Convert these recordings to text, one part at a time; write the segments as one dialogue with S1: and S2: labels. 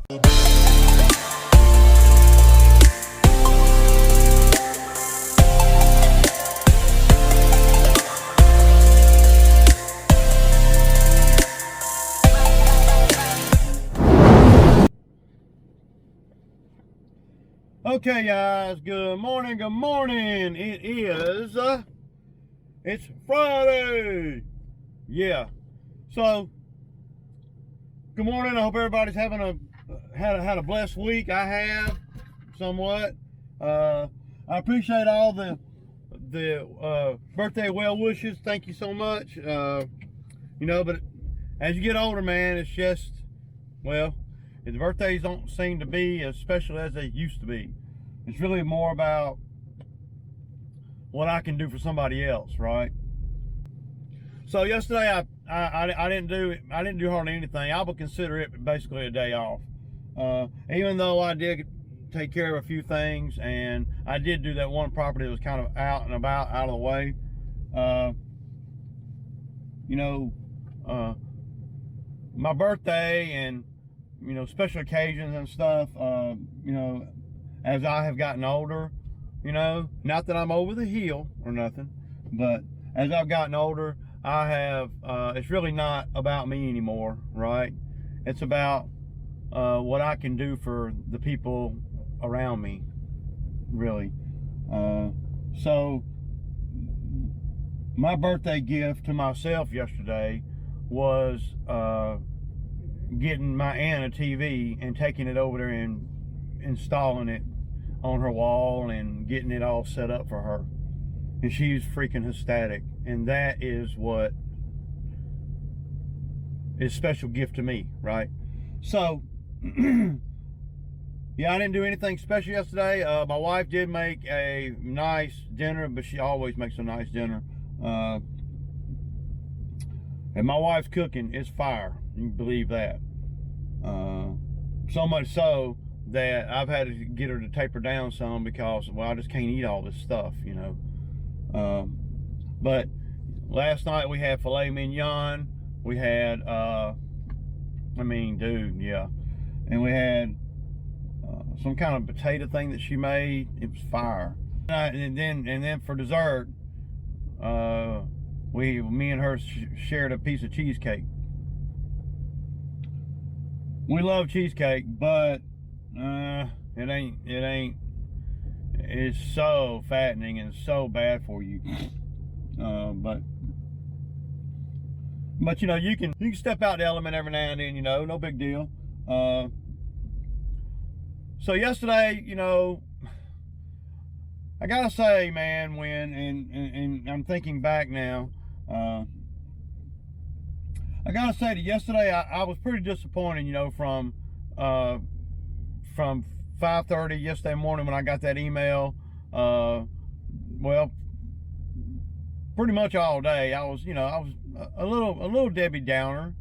S1: Okay, guys, good morning, good morning. It's Friday. Yeah. So, good morning. I hope everybody's having had a blessed week. I have, somewhat. I appreciate all the birthday well wishes. Thank you so much. But as you get older, man, it's just, well, the birthdays don't seem to be as special as they used to be. It's really more about what I can do for somebody else, right? So yesterday I didn't do hardly anything. I would consider it basically a day off. Even though I did take care of a few things, and I did do that one property that was kind of out and about, out of the way. My birthday and special occasions and stuff, as I have gotten older, not that I'm over the hill or nothing, but as I've gotten older, I have, it's really not about me anymore, right? It's about what I can do for the people around me, really. So my birthday gift to myself yesterday was getting my aunt a TV and taking it over there and installing it on her wall and getting it all set up for her. And she's freaking ecstatic. And that is what is a special gift to me, right? So, yeah, I didn't do anything special yesterday. My wife did make a nice dinner, but she always makes a nice dinner. And my wife's cooking is fire. You can believe that. So much so that I've had to get her to taper down some because, well, I just can't eat all this stuff, But last night we had filet mignon. We had, yeah. And we had some kind of potato thing that she made. It was fire. And then for dessert, me and her shared a piece of cheesecake. We love cheesecake, but it's so fattening and so bad for you. But you can step out the element every now and then, no big deal. So yesterday, I gotta say, man, and I'm thinking back now, I gotta say that yesterday I was pretty disappointed, from 5:30 yesterday morning when I got that email. Well, pretty much all day I was a little Debbie Downer.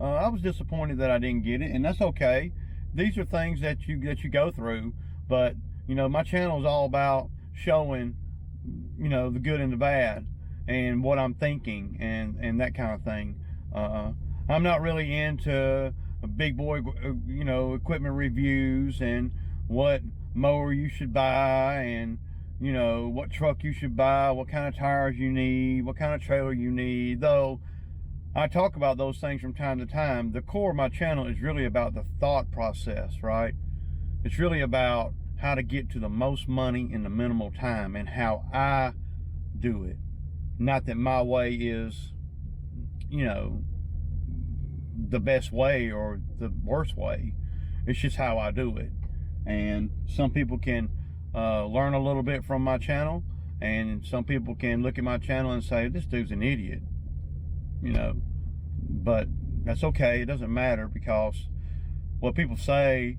S1: I was disappointed that I didn't get it, and that's okay. These are things that you go through, but my channel is all about showing the good and the bad and what I'm thinking and that kind of thing. I'm not really into big boy equipment reviews and what mower you should buy and what truck you should buy, what kind of tires you need, what kind of trailer you need. Though I talk about those things from time to time, the core of my channel is really about the thought process, right? It's really about how to get to the most money in the minimal time and how I do it. Not that my way is the best way or the worst way. It's just how I do it. And some people can learn a little bit from my channel, and some people can look at my channel and say, this dude's an idiot, but that's okay. It doesn't matter, because what people say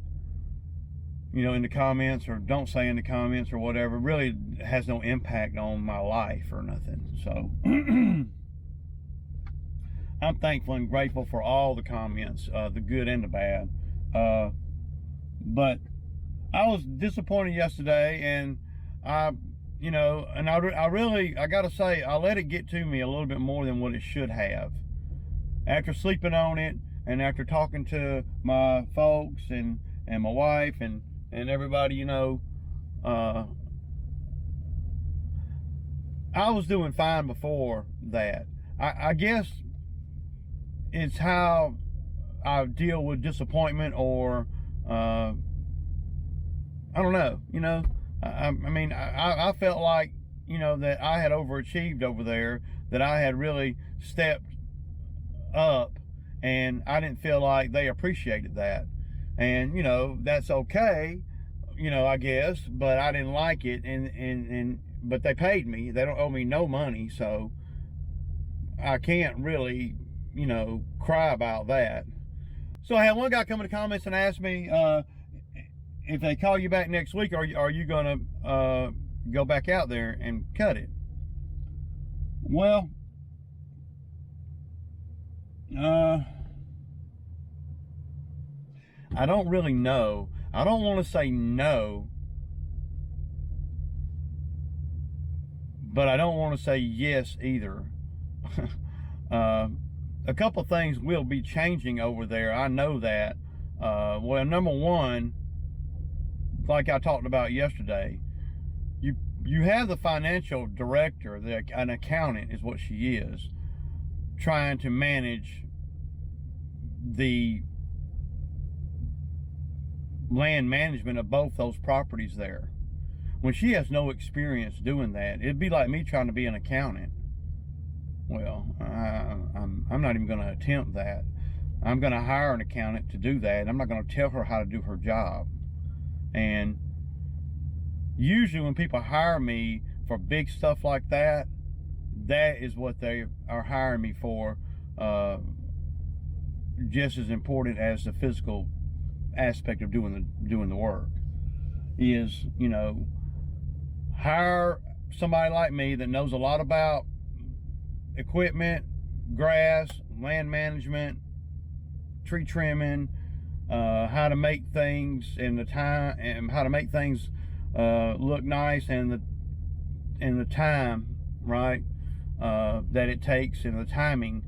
S1: in the comments or don't say in the comments or whatever really has no impact on my life or nothing. So I'm thankful and grateful for all the comments, the good and the bad. But I was disappointed yesterday, and I gotta say, I let it get to me a little bit more than what it should have. After sleeping on it and after talking to my folks and my wife and everybody, you know, I was doing fine before that. I guess it's how I deal with disappointment, or I don't know, you know. I mean, I felt like, you know, that I had overachieved over there, that I had really stepped up, and I didn't feel like they appreciated that. And, you know, that's okay, you know, I guess, but I didn't like it, but they paid me. They don't owe me no money, so I can't really, you know, cry about that. So I had one guy come in the comments and ask me, if they call you back next week, are you gonna go back out there and cut it? Well, I don't really know. I don't want to say no, but I don't want to say yes either. A couple of things will be changing over there. I know that. Well, number one, like I talked about yesterday, you have the financial director, an accountant is what she is, trying to manage the land management of both those properties there, when she has no experience doing that. It'd be like me trying to be an accountant. Well, I'm not even going to attempt that. I'm going to hire an accountant to do that. I'm not going to tell her how to do her job. And usually when people hire me for big stuff like that, that is what they are hiring me for, just as important as the physical aspect of doing the work. Is, you know, hire somebody like me that knows a lot about equipment, grass, land management, tree trimming, how to make things in the time, and how to make things look nice, and the time, right, that it takes, and the timing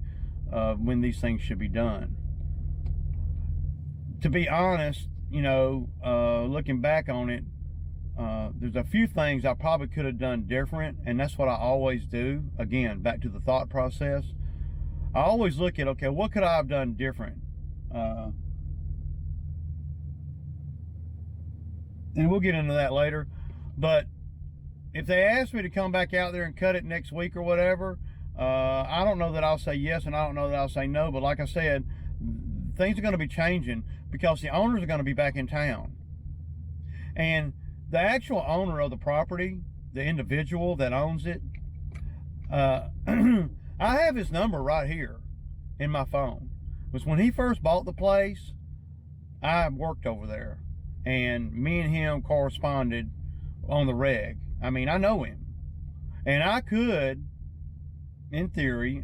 S1: when these things should be done. To be honest, you know, looking back on it, there's a few things I probably could have done different, and that's what I always do. Again, back to the thought process. I always look at, okay, what could I have done different? And we'll get into that later. But if they ask me to come back out there and cut it next week or whatever, I don't know that I'll say yes, and I don't know that I'll say no. But like I said, things are going to be changing because the owners are going to be back in town. And the actual owner of the property, the individual that owns it, I have his number right here in my phone. Because when he first bought the place, I worked over there, and me and him corresponded on the reg. I mean, I know him, and I could, in theory,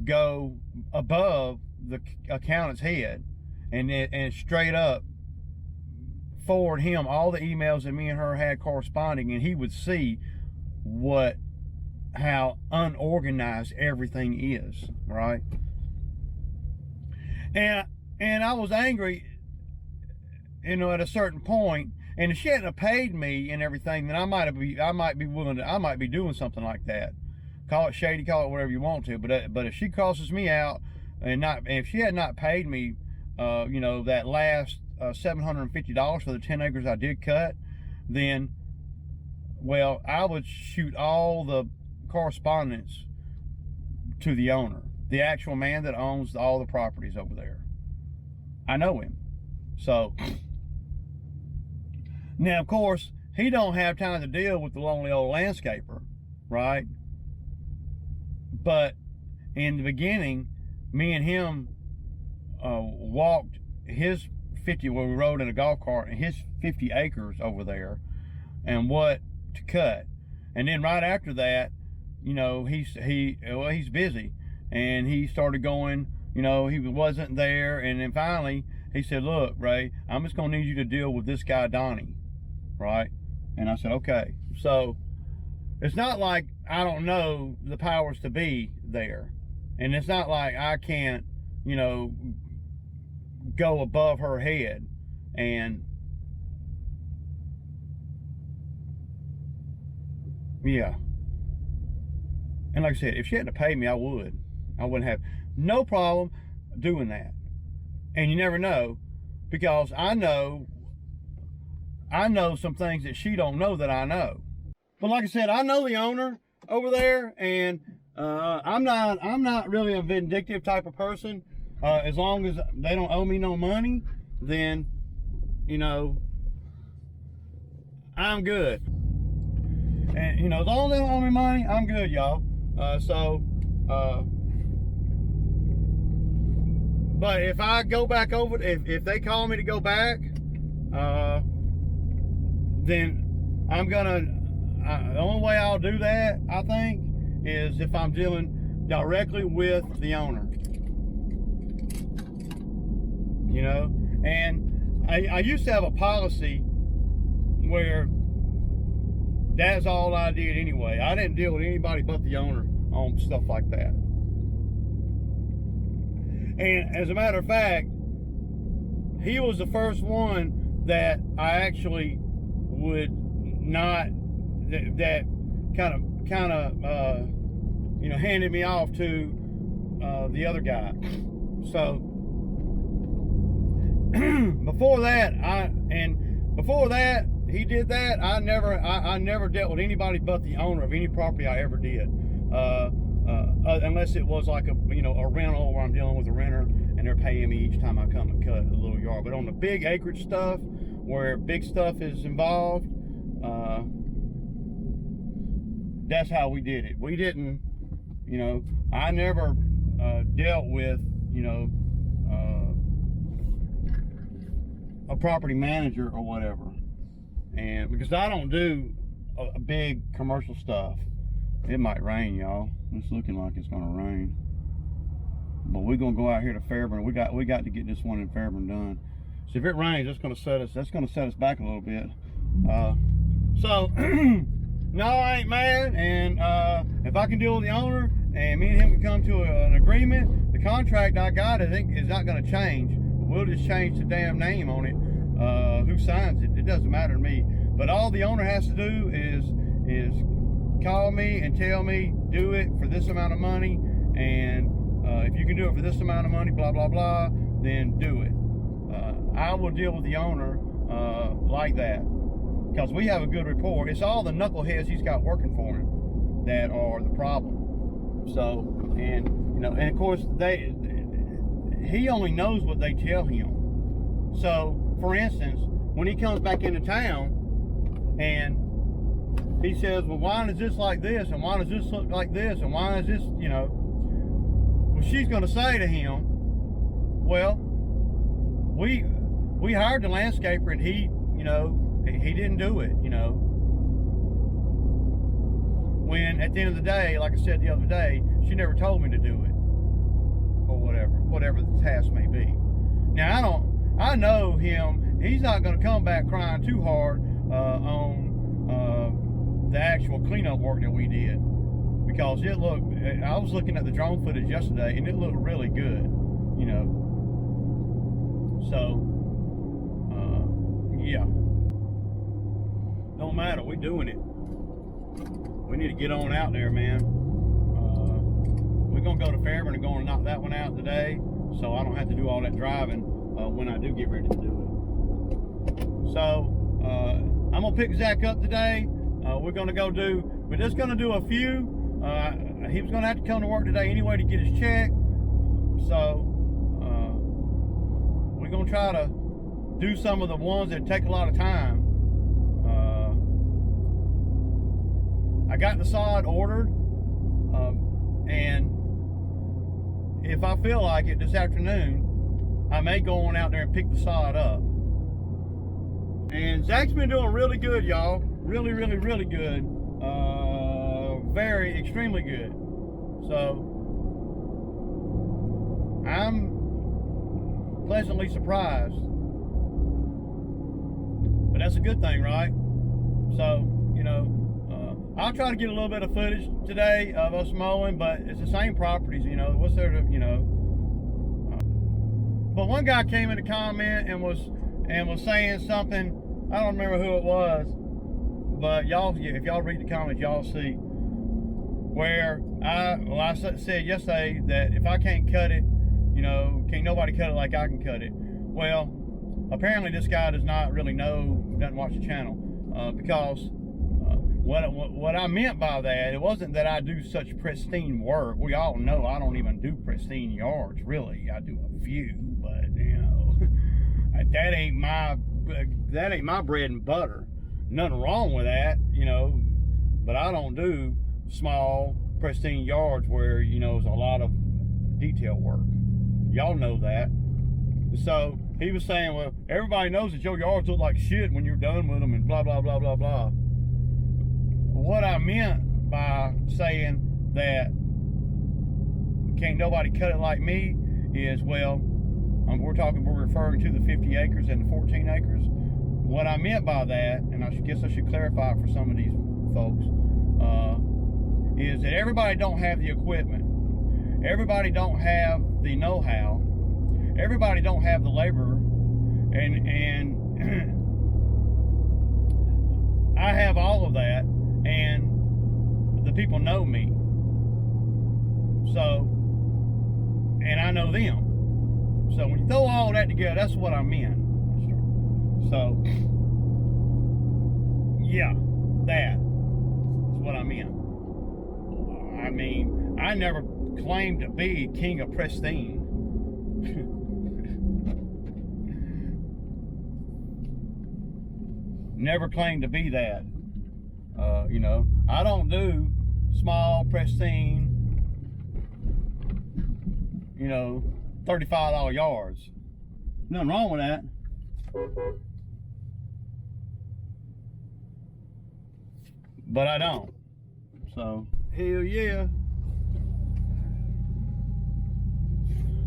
S1: go above the accountant's head and straight up forward him all the emails that me and her had corresponding, and he would see how unorganized everything is, right? And I was angry, you know, at a certain point, and if she hadn't have paid me and everything, then I might be doing something like that. Call it shady, call it whatever you want to, but if she crosses me out, and if she had not paid me, you know, that last $750 for the 10 acres I did cut, then, well, I would shoot all the correspondence to the owner, the actual man that owns all the properties over there. I know him. So now, of course, he don't have time to deal with the lonely old landscaper, right? But in the beginning, me and him walked his 50, well, we rode in a golf cart, and his 50 acres over there, and what to cut. And then right after that, you know, he's busy, and he started going, you know, he wasn't there. And then finally he said, look, Ray, I'm just gonna need you to deal with this guy Donnie, right? And I said, okay. So it's not like I don't know the powers to be there, and it's not like I can't, you know, go above her head. And yeah. And like I said, if she had to pay me, I wouldn't have no problem doing that. And you never know, because I know some things that she don't know that I know. But like I said, I know the owner over there, and I'm not really a vindictive type of person. As long as they don't owe me no money, then, you know, I'm good. And, you know, as long as they don't owe me money, I'm good, y'all. But if I go back over, if they call me to go back, then I'm gonna, the only way I'll do that, I think, is if I'm dealing directly with the owner. You know, and I used to have a policy where that's all I did anyway. I didn't deal with anybody but the owner on stuff like that. And as a matter of fact, he was the first one that I actually would not, that kind of you know, handed me off to the other guy. So before that he did that, I never dealt with anybody but the owner of any property I ever did, unless it was like a, you know, a rental where I'm dealing with a renter and they're paying me each time I come and cut a little yard. But on the big acreage stuff, where big stuff is involved, that's how we did it. We didn't, you know, I never dealt with, you know, a property manager or whatever. And because I don't do a big commercial stuff. It might rain, y'all. It's looking like it's gonna rain. But we're gonna go out here to Fairburn. We got to get this one in Fairburn done. So if it rains, that's gonna set us back a little bit. So no, I ain't mad. And if I can deal with the owner and me and him can come to an agreement, the contract I got, I think, is not gonna change. We'll just change the damn name on it. Who signs it? It doesn't matter to me. But all the owner has to do is call me and tell me, do it for this amount of money, and if you can do it for this amount of money, blah blah blah, then do it. I will deal with the owner like that, because we have a good rapport. It's all the knuckleheads he's got working for him that are the problem. So, and you know, and of course he only knows what they tell him. So, for instance, when he comes back into town and he says, well, why is this like this, and why does this look like this, and why is this, you know, well, she's going to say to him, well, we hired the landscaper, and he, you know, he didn't do it, you know. When at the end of the day, like I said the other day, she never told me to do it, or whatever the task may be. Now, I know him, he's not going to come back crying too hard on the actual cleanup work that we did, because it looked, I was looking at the drone footage yesterday and it looked really good, you know. So yeah, don't matter, we doing it. We need to get on out there, man. We're gonna go to Fairburn and going to knock that one out today, so I don't have to do all that driving when I do get ready to do it. So I'm gonna pick Zach up today. We're gonna we're just gonna do a few. He was gonna have to come to work today anyway to get his check. So we're gonna try to do some of the ones that take a lot of time. I got the sod ordered, and if I feel like it this afternoon, I may go on out there and pick the sod up. And Zach's been doing really good, y'all. Really, really, really good. Very, extremely good. So I'm pleasantly surprised. But that's a good thing, right? So, you know, I'll try to get a little bit of footage today of us mowing, but it's the same properties, you know. What's there to, you know. But one guy came in the comment and was saying something. I don't remember who it was, but y'all, if y'all read the comments, y'all see where I said yesterday that if I can't cut it, you know, can't nobody cut it like I can cut it. Well, apparently this guy does not really know, doesn't watch the channel, because what I meant by that, it wasn't that I do such pristine work. We all know I don't even do pristine yards, really. I do a few, but you know, that ain't my bread and butter. Nothing wrong with that, you know, but I don't do small pristine yards where, you know, there's a lot of detail work. Y'all know that. So he was saying, well, everybody knows that your yards look like shit when you're done with them and blah blah blah blah blah. What I meant by saying that can't nobody cut it like me is, well, we're referring to the 50 acres and the 14 acres. What I meant by that, and I guess I should clarify for some of these folks, is that everybody don't have the equipment. Everybody don't have the know-how. Everybody don't have the labor. And I have all of that, and the people know me. So, and I know them. So when you throw all that together, that's what I meant. So, yeah, that's what I meant. I mean, I never claimed to be king of pristine. Never claimed to be that. You know, I don't do small, pristine, you know, $35 yards. Nothing wrong with that. But I don't. So, hell yeah.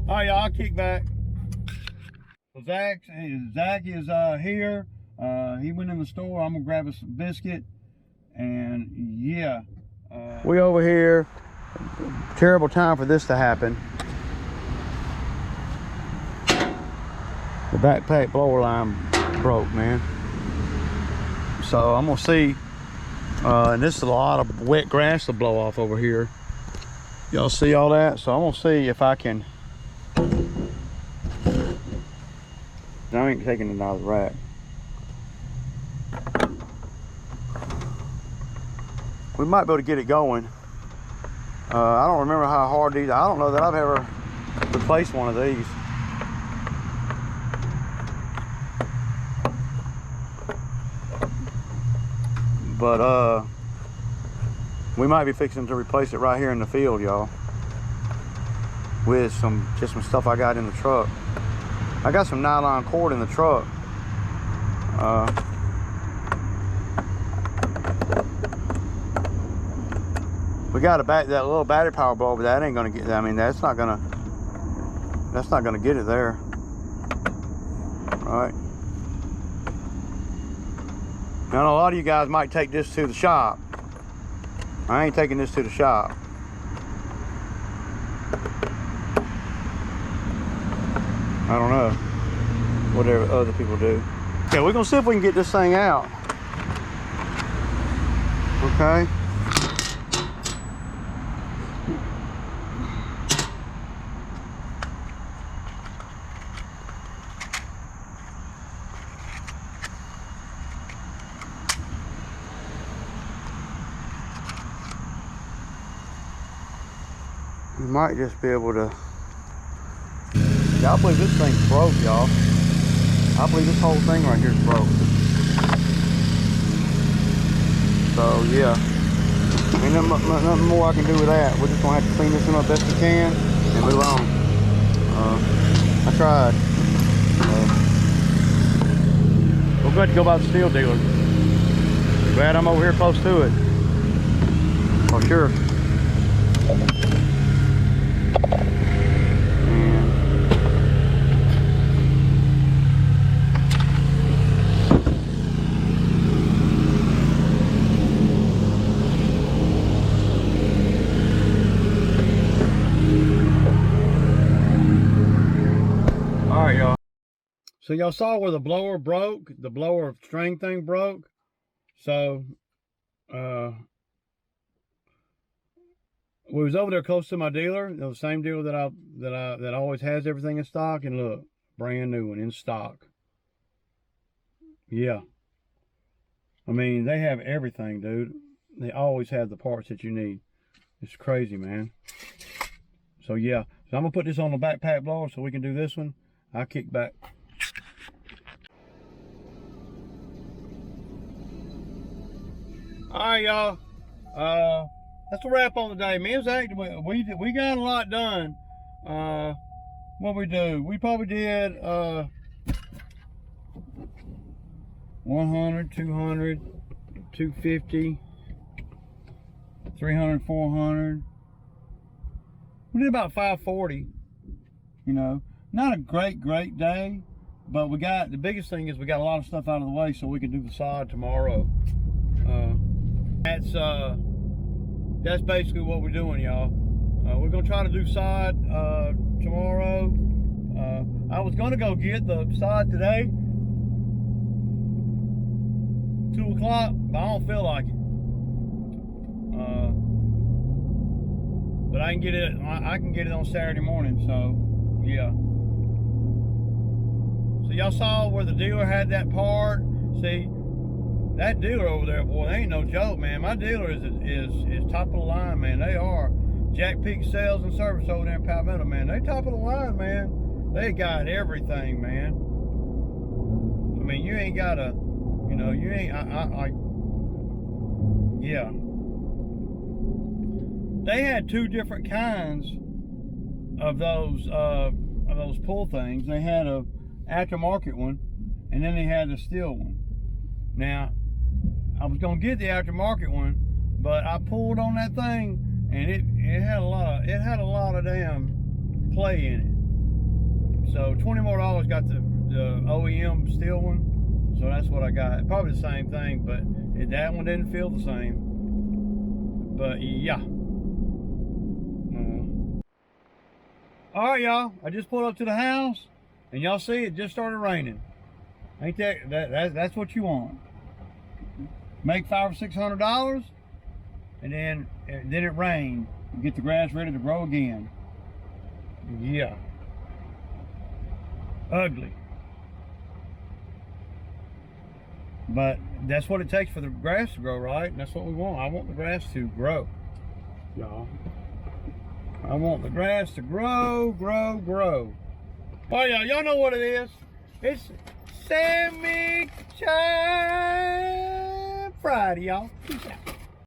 S1: All right, y'all, I'll kick back. So Zach is here. He went in the store. I'm gonna grab us some biscuit. And yeah. We over here. Terrible time for this to happen. The backpack blower line broke, man. So I'm gonna see. And this is a lot of wet grass to blow off over here. Y'all see all that? So I'm gonna see if I can. I ain't taking it out of the rack. We might be able to get it going. I don't remember how hard these. I don't know that I've ever replaced one of these. But we might be fixing to replace it right here in the field, y'all, with just some stuff I got in the truck. I got some nylon cord in the truck. We got that little battery power blower, but that ain't gonna get. I mean, that's not gonna get it there. All right. Now, a lot of you guys might take this to the shop. I ain't taking this to the shop. I don't know. Whatever other people do. Okay, we're gonna see if we can get this thing out. Okay. You might just be able to. Yeah, I believe this thing's broke, y'all. I believe this whole thing right here is broke. So yeah, ain't nothing more I can do with that. We're just gonna have to clean this one up best we can and move on. I tried. We're going to go by the Stihl dealer. Glad I'm over here close to it. For sure. So y'all saw where the blower broke, the blower string thing broke. So we was over there close to my dealer, the same dealer that always has everything in stock, and look, brand new one in stock. Yeah. I mean, they have everything, dude. They always have the parts that you need. It's crazy, man. So yeah, so I'm gonna put this on the backpack blower so we can do this one. I'll kick back. All right, y'all. That's a wrap on the day. Me and Zach, we got a lot done. What we do? We probably did 100, 200, 250, 300, 400. We did about 540. You know, not a great day, but we got, the biggest thing is we got a lot of stuff out of the way so we can do the sod tomorrow. That's basically what we're doing, y'all. We're gonna try to do sod tomorrow. I was gonna go get the sod today, 2 o'clock, but I don't feel like it. But I can get it. I can get it on Saturday morning. So yeah. So y'all saw where the dealer had that part. See, that dealer over there, boy, they ain't no joke, man. My dealer is top of the line, man. They are. Jack Peak Sales and Service over there in Palmetto, man. They top of the line, man. They got everything, man. I mean, you ain't gotta, you know, you ain't. Yeah. They had two different kinds of those pull things. They had a aftermarket one, and then they had a Stihl one. Now, I was gonna get the aftermarket one, but I pulled on that thing, and it had a lot of damn play in it. So $20 more got the OEM Stihl one. So that's what I got. Probably the same thing, but that one didn't feel the same. But yeah. All right, y'all. I just pulled up to the house, and y'all see it just started raining. Ain't that's what you want? Make $500 or $600, and then it rained. You get the grass ready to grow again. Yeah. Ugly. But that's what it takes for the grass to grow, right? And that's what we want. I want the grass to grow, y'all. I want the grass to grow. Oh yeah, y'all know what it is. It's Sammy Time Friday, y'all. Peace out.